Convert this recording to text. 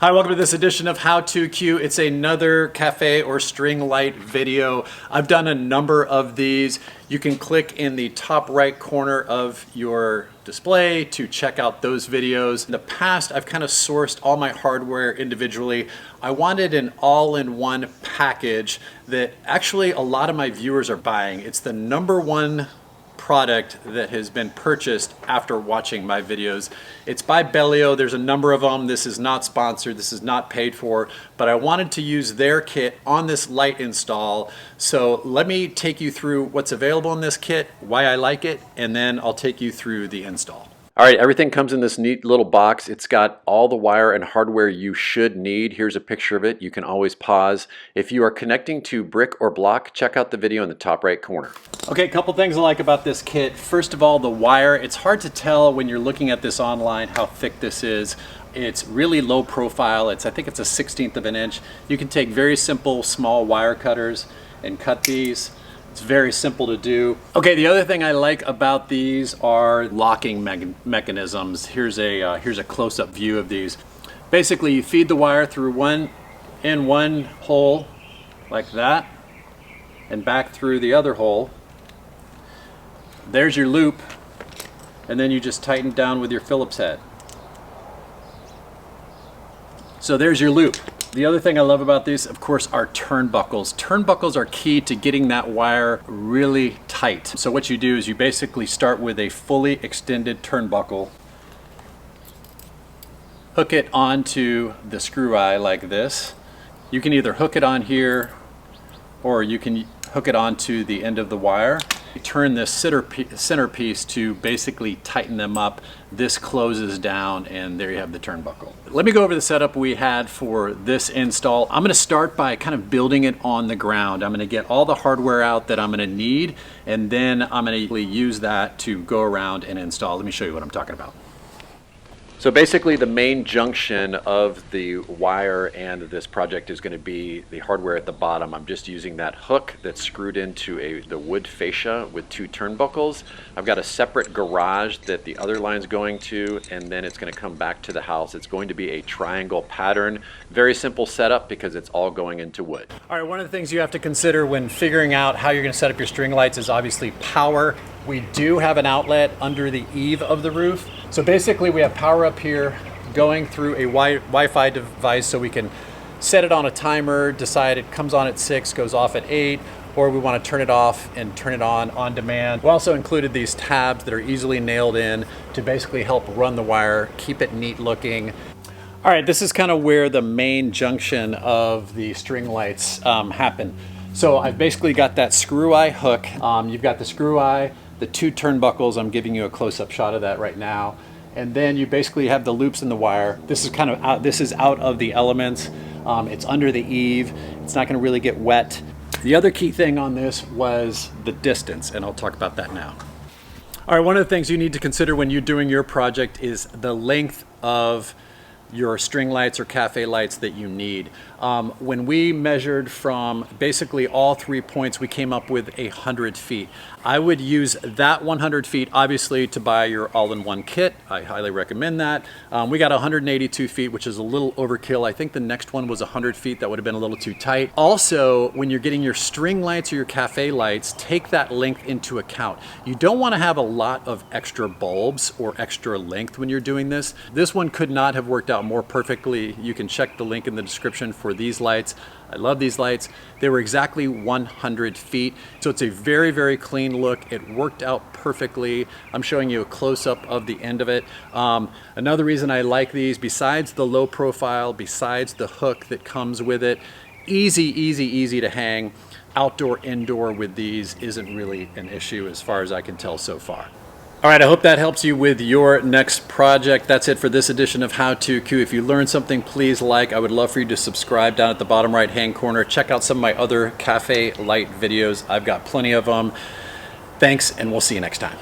Hi, welcome to this edition of How to Q. It's another cafe or string light video. I've done a number of these. You can click in the top right corner of your display to check out those videos. In the past, I've kind of sourced all my hardware individually. I wanted an all-in-one package that actually a lot of my viewers are buying. It's the #1 product that has been purchased after watching my videos. It's by Bellio. There's a number of them. This is not sponsored. This is not paid for, but I wanted to use their kit on this light install. So let me take you through what's available in this kit, why I like it, and then I'll take you through the install. All right, everything comes in this neat little box. It's got all the wire and hardware you should need. Here's a picture of it. You can always pause. If you are connecting to brick or block, check out the video in the top right corner. Okay, a couple things I like about this kit. First of all, the wire. It's hard to tell when you're looking at this online how thick this is. It's really low profile. I think it's a 1/16 of an inch. You can take very simple small wire cutters and cut these. It's very simple to do. Okay, the other thing I like about these are locking mechanisms. Here's a close-up view of these. Basically, you feed the wire through one hole like that and back through the other hole. There's your loop, and then you just tighten down with your Phillips head. So there's your loop. The other thing I love about these, of course, are turnbuckles. Turnbuckles are key to getting that wire really tight. So what you do is you basically start with a fully extended turnbuckle, hook it onto the screw eye like this. You can either hook it on here or you can hook it onto the end of the wire. You turn this centerpiece to basically tighten them up. This closes down and there you have the turnbuckle. Let me go over the setup we had for this install. I'm going to start by kind of building it on the ground. I'm going to get all the hardware out that I'm going to need, and then I'm going to use that to go around and install. Let me show you what I'm talking about. So basically the main junction of the wire and this project is going to be the hardware at the bottom. I'm just using that hook that's screwed into the wood fascia with 2 turnbuckles. I've got a separate garage that the other line's going to, and then it's going to come back to the house. It's going to be a triangle pattern. Very simple setup because it's all going into wood. All right, one of the things you have to consider when figuring out how you're going to set up your string lights is obviously power. We do have an outlet under the eave of the roof. So basically we have power up here going through a Wi-Fi device, so we can set it on a timer, decide it comes on at 6, goes off at 8, or we want to turn it off and turn it on demand. We also included these tabs that are easily nailed in to basically help run the wire, keep it neat looking. All right, this is kind of where the main junction of the string lights happen. So I've basically got that screw eye hook. You've got the screw eye, the 2 turnbuckles. I'm giving you a close-up shot of that right now. And then you basically have the loops in the wire. This is kind of out, this is out of the elements. It's under the eave. It's not gonna really get wet. The other key thing on this was the distance, and I'll talk about that now. All right, one of the things you need to consider when you're doing your project is the length of your string lights or cafe lights that you need. When we measured from basically all 3 points, we came up with 100 feet. I would use that 100 feet, obviously, to buy your all-in-one kit. I highly recommend that. We got 182 feet, which is a little overkill. I think the next one was 100 feet. That would have been a little too tight. Also, when you're getting your string lights or your cafe lights, take that length into account. You don't want to have a lot of extra bulbs or extra length when you're doing this. This one could not have worked out more perfectly. You can check the link in the description for these lights. I love these lights. They were exactly 100 feet. So it's a very, very clean look. It worked out perfectly. I'm showing you a close-up of the end of it. Another reason I like these, besides the low profile, besides the hook that comes with it, easy to hang. Outdoor, indoor with these isn't really an issue as far as I can tell so far. All right, I hope that helps you with your next project. That's it for this edition of How to Q. If you learned something, please like. I would love for you to subscribe down at the bottom right-hand corner. Check out some of my other cafe light videos. I've got plenty of them. Thanks, and we'll see you next time.